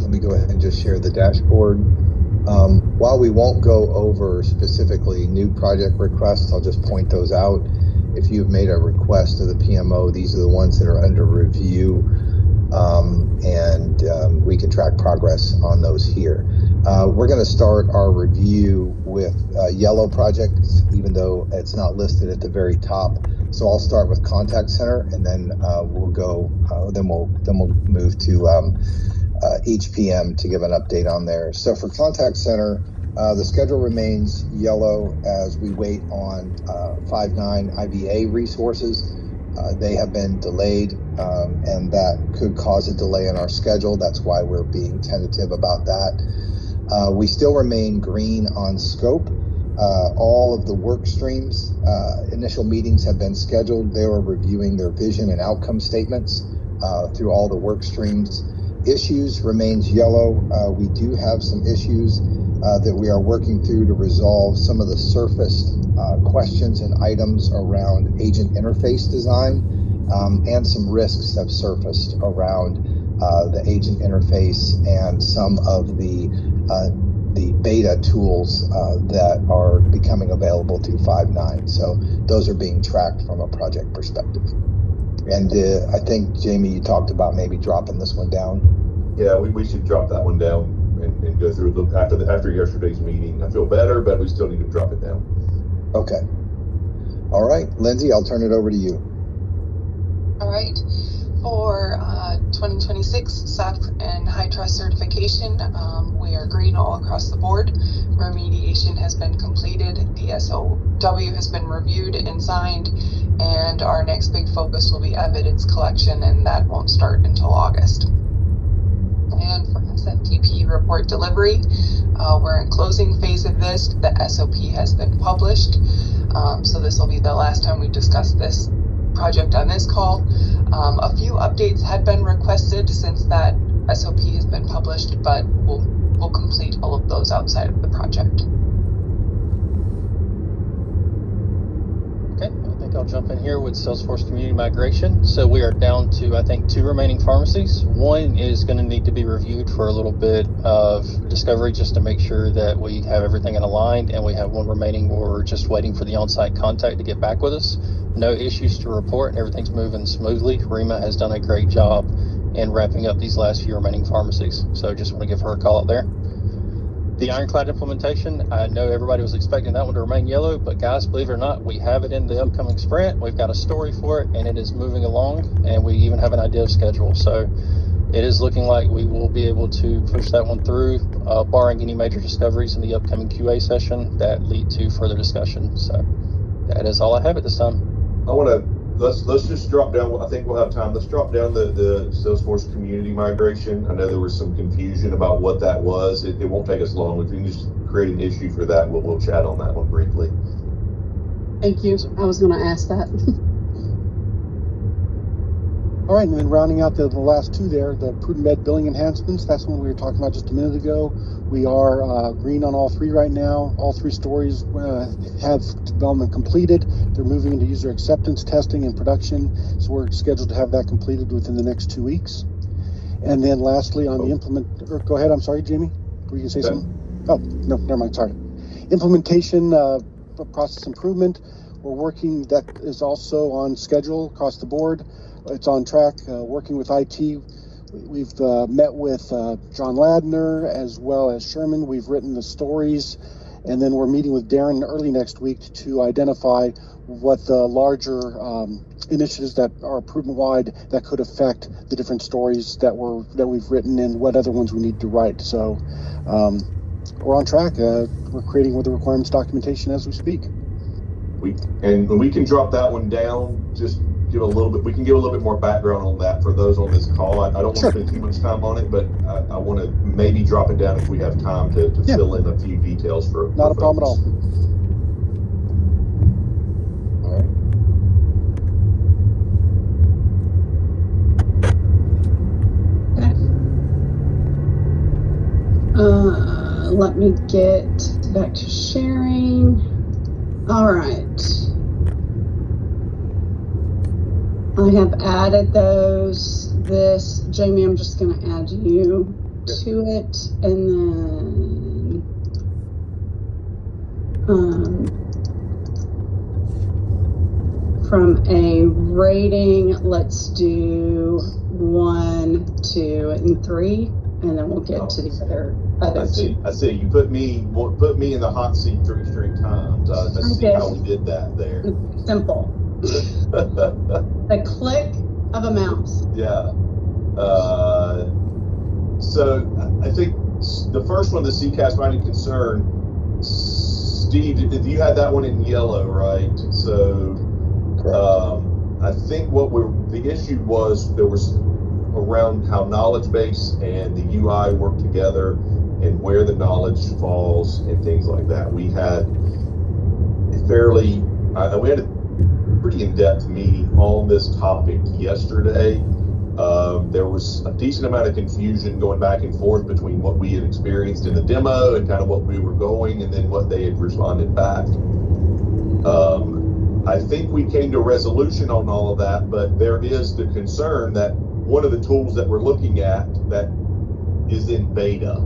let me go ahead and just share the dashboard. While we won't go over specifically new project requests, I'll just point those out. If you've made a request to the PMO, these are the ones that are under review, and we can track progress on those here. We're going to start our review with yellow projects, even though it's not listed at the very top. So I'll start with contact center, and then we'll go. Then we'll move to each PM to give an update on there. So for contact center, the schedule remains yellow as we wait on 5.9 IVA resources. They have been delayed, and that could cause a delay in our schedule. That's why we're being tentative about that. We still remain green on scope. All of the work streams, initial meetings have been scheduled. They are reviewing their vision and outcome statements through all the work streams. Issues remains yellow. We do have some issues that we are working through to resolve some of the surfaced questions and items around agent interface design, and some risks have surfaced around the agent interface and some of the beta tools that are becoming available through 5.9. So those are being tracked from a project perspective. And I think, Jamie, you talked about maybe dropping this one down. Yeah, we should drop that one down and go through it after yesterday's meeting. I feel better, but we still need to drop it down. Okay. All right, Lindsay, I'll turn it over to you. All right. For 2026 SAP and HITRUST certification, we are green all across the board. Remediation has been completed, the SOW has been reviewed and signed, and our next big focus will be evidence collection, and that won't start until August. And for SFTP report delivery, we're in closing phase of this. The SOP has been published, so this will be the last time we discuss this project on this call. A few updates had been requested since that SOP has been published, but we'll complete all of those outside of the project. Okay, I think I'll jump in here with Salesforce Community Migration. So we are down to, I think, 2 remaining pharmacies. One is going to need to be reviewed for a little bit of discovery just to make sure that we have everything aligned, and we have one remaining where we're just waiting for the on-site contact to get back with us. No issues to report. Everything's moving smoothly. Rima has done a great job in wrapping up these last few remaining pharmacies. So just want to give her a call out there. The Ironclad implementation, I know everybody was expecting that one to remain yellow, but guys, believe it or not, we have it in the upcoming sprint. We've got a story for it, and it is moving along, and we even have an idea of schedule. So it is looking like we will be able to push that one through, barring any major discoveries in the upcoming QA session that lead to further discussion. So that is all I have at this time. Let's just drop down. I think we'll have time. Let's drop down the Salesforce community migration. I know there was some confusion about what that was. It won't take us long. If you can just create an issue for that, we'll chat on that one briefly. Thank you. I was going to ask that. All right, and then rounding out the last 2 there, the Prudent Med billing enhancements. That's one we were talking about just a minute ago. We are green on all 3 right now. All 3 stories have development completed. They're moving into user acceptance testing and production, so we're scheduled to have that completed within the next 2 weeks. And then lastly, on the go ahead, I'm sorry, Jamie, were you going to say something? Oh, no, never mind, sorry. Implementation, process improvement, we're working, that is also on schedule across the board. It's on track, working with IT. We've met with John Ladner as well as Sherman. We've written the stories, and then we're meeting with Darren early next week to identify what the larger initiatives that are Prudent-wide that could affect the different stories that we've written and what other ones we need to write. So we're on track. We're creating with the requirements documentation as we speak. We can drop that one down. Just give a little bit. We can give a little bit more background on that for those on this call. I don't want to spend too much time on it, but I want to maybe drop it down if we have time to fill in a few details for. Not a problem at all. Let me get back to sharing. All right. I have added this Jamie, I'm just going to add you to it, and then from a rating, let's do 1, 2, and 3, and then we'll get to the other two. I see. You put me in the hot seat 3 straight times. I see did. how we did that there. Simple. The click of a mouse. Yeah. So I think the first one, the CCAS finding concern, Steve, you had that one in yellow, right? So I think the issue was there was around how knowledge base and the UI work together and where the knowledge falls and things like that. We had a pretty in-depth meeting on this topic yesterday. There was a decent amount of confusion going back and forth between what we had experienced in the demo and kind of what we were going and then what they had responded back. I think we came to a resolution on all of that, but there is the concern that one of the tools that we're looking at that is in beta,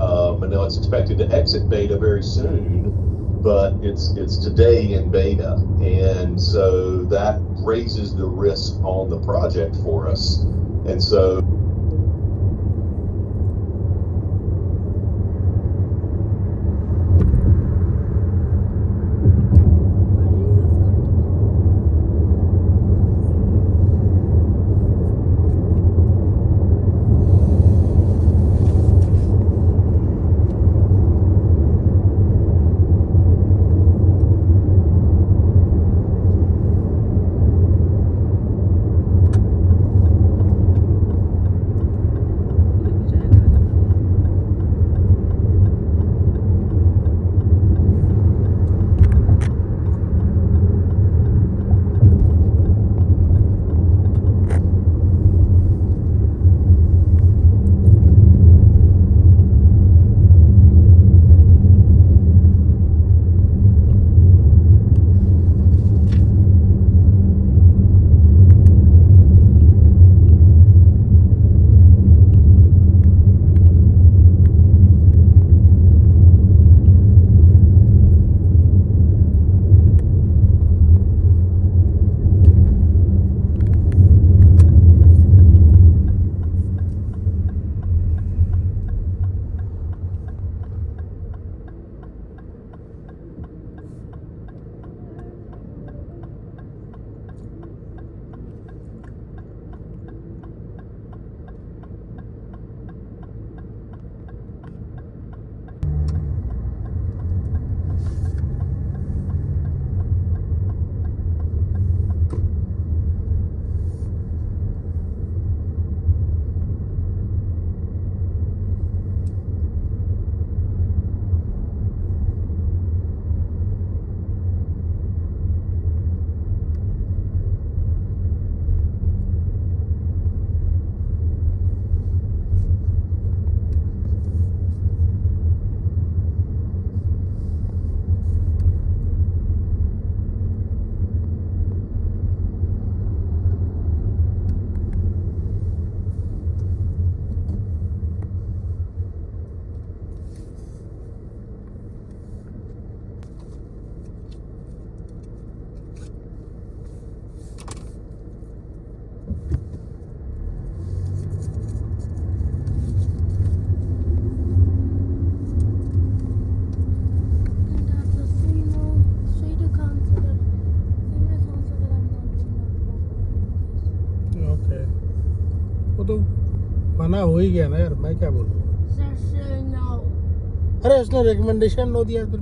I know it's expected to exit beta very soon, but it's today in beta, and so that raises the risk on the project for us. And so तो मना हो ही गया ना यार, मैं क्या बोलूं। Sir, no. अरे उसने रिकमेंडेशन नो दिया तो